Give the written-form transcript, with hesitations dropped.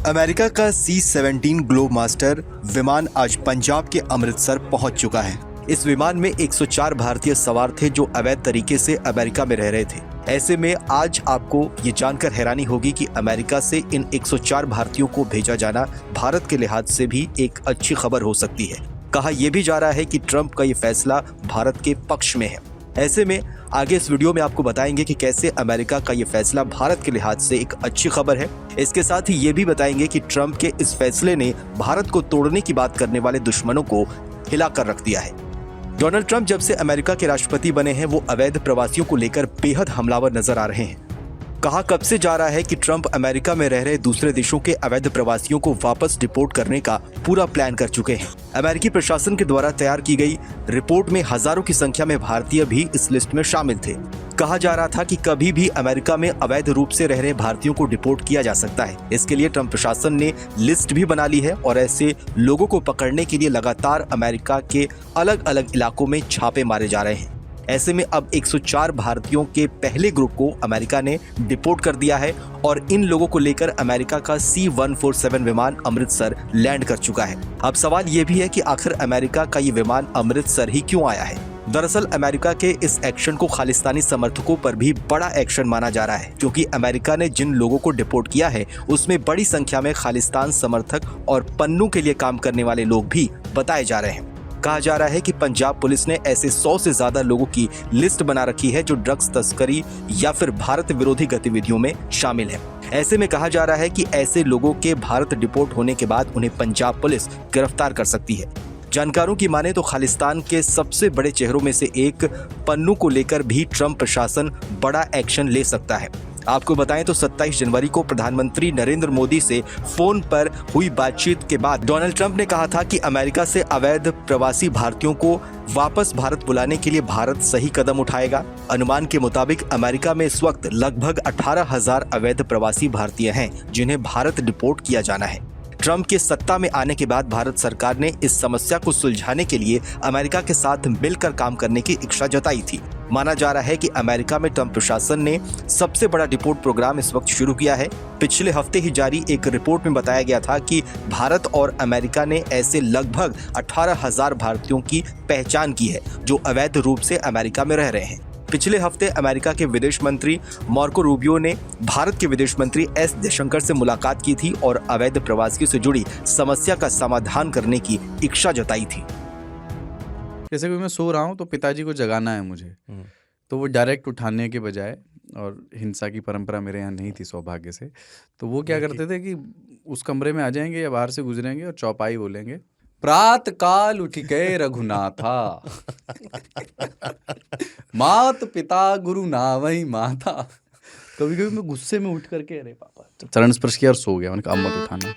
America का C-17 globe master विमान आज पंजाब के अमृतसर पहुंच चुका है। इस विमान में 104 भारतीय सवार थे जो अवैध तरीके से अमेरिका में रह रहे थे। ऐसे में आज आपको ये जानकर हैरानी होगी कि अमेरिका से इन 104 भारतीयों को भेजा जाना भारत के लिहाज से भी एक अच्छी खबर हो सकती है। कहा यह भी जा रहा है कि ट्रंप का ये फैसला भारत के पक्ष में है। ऐसे में आगे इस वीडियो में आपको बताएंगे कि कैसे अमेरिका का ये फैसला भारत के लिहाज से एक अच्छी खबर है। इसके साथ ही ये भी बताएंगे कि ट्रंप के इस फैसले ने भारत को तोड़ने की बात करने वाले दुश्मनों को हिला कर रख दिया है। डोनाल्ड ट्रंप जब से अमेरिका के राष्ट्रपति बने हैं वो अवैध प्रवासियों को लेकर बेहद हमलावर नजर आ रहे हैं। कहा कब से जा रहा है कि ट्रंप अमेरिका में रह रहे दूसरे देशों के अवैध प्रवासियों को वापस डिपोर्ट करने का पूरा प्लान कर चुके हैं। अमेरिकी प्रशासन के द्वारा तैयार की गई रिपोर्ट में हजारों की संख्या में भारतीय भी इस लिस्ट में शामिल थे। कहा जा रहा था कि कभी भी अमेरिका में अवैध रूप से रह रहे भारतीयों को डिपोर्ट किया जा सकता है। इसके लिए ट्रंप प्रशासन ने लिस्ट भी बना ली है और ऐसे लोगों को पकड़ने के लिए लगातार अमेरिका के अलग अलग इलाकों में छापे मारे जा रहे हैं। ऐसे में अब 104 भारतीयों के पहले ग्रुप को अमेरिका ने डिपोर्ट कर दिया है और इन लोगों को लेकर अमेरिका का C-147 विमान अमृतसर लैंड कर चुका है। अब सवाल ये भी है कि आखिर अमेरिका का ये विमान अमृतसर ही क्यों आया है। दरअसल अमेरिका के इस एक्शन को खालिस्तानी समर्थकों पर भी बड़ा एक्शन माना जा रहा है, क्योंकि अमेरिका ने जिन लोगों को डिपोर्ट किया है उसमें बड़ी संख्या में खालिस्तान समर्थक और पन्नू के लिए काम करने वाले लोग भी बताए जा रहे हैं। कहा जा रहा है कि पंजाब पुलिस ने ऐसे 100 से ज्यादा लोगों की लिस्ट बना रखी है जो ड्रग्स तस्करी या फिर भारत विरोधी गतिविधियों में शामिल है। ऐसे में कहा जा रहा है कि ऐसे लोगों के भारत डिपोर्ट होने के बाद उन्हें पंजाब पुलिस गिरफ्तार कर सकती है। जानकारों की माने तो खालिस्तान के सबसे बड़े चेहरों में से एक पन्नू को लेकर भी ट्रंप प्रशासन बड़ा एक्शन ले सकता है। आपको बताएं तो 27 जनवरी को प्रधानमंत्री नरेंद्र मोदी से फोन पर हुई बातचीत के बाद डोनाल्ड ट्रंप ने कहा था कि अमेरिका से अवैध प्रवासी भारतीयों को वापस भारत बुलाने के लिए भारत सही कदम उठाएगा। अनुमान के मुताबिक अमेरिका में इस वक्त लगभग 18,000 अवैध प्रवासी भारतीय हैं जिन्हें भारत डिपोर्ट किया जाना है। ट्रंप के सत्ता में आने के बाद भारत सरकार ने इस समस्या को सुलझाने के लिए अमेरिका के साथ मिलकर काम करने की इच्छा जताई थी। माना जा रहा है कि अमेरिका में ट्रंप प्रशासन ने सबसे बड़ा डिपोर्ट प्रोग्राम इस वक्त शुरू किया है। पिछले हफ्ते ही जारी एक रिपोर्ट में बताया गया था कि भारत और अमेरिका ने ऐसे लगभग 18,000 भारतीयों की पहचान की है जो अवैध रूप से अमेरिका में रह रहे हैं। पिछले हफ्ते अमेरिका के विदेश मंत्री मार्को रूबियो ने भारत के विदेश मंत्री एस जयशंकर से मुलाकात की थी और अवैध प्रवासियों से जुड़ी समस्या का समाधान करने की इच्छा जताई थी। जैसे कि मैं सो रहा हूँ तो पिताजी को जगाना है मुझे, तो वो डायरेक्ट उठाने के बजाय, और हिंसा की परंपरा मेरे यहाँ नहीं थी सौभाग्य से, तो वो क्या करते थे कि उस कमरे में आ जाएंगे या बाहर से गुजरेंगे और चौपाई बोलेंगे, प्रात काल उठ के रघुनाथा मात पिता गुरु नावही माता। कभी कभी मैं गुस्से में उठ करके अरे पापा चरण स्पर्श किया और सो गया। मैंने कहा अब मत उठाना।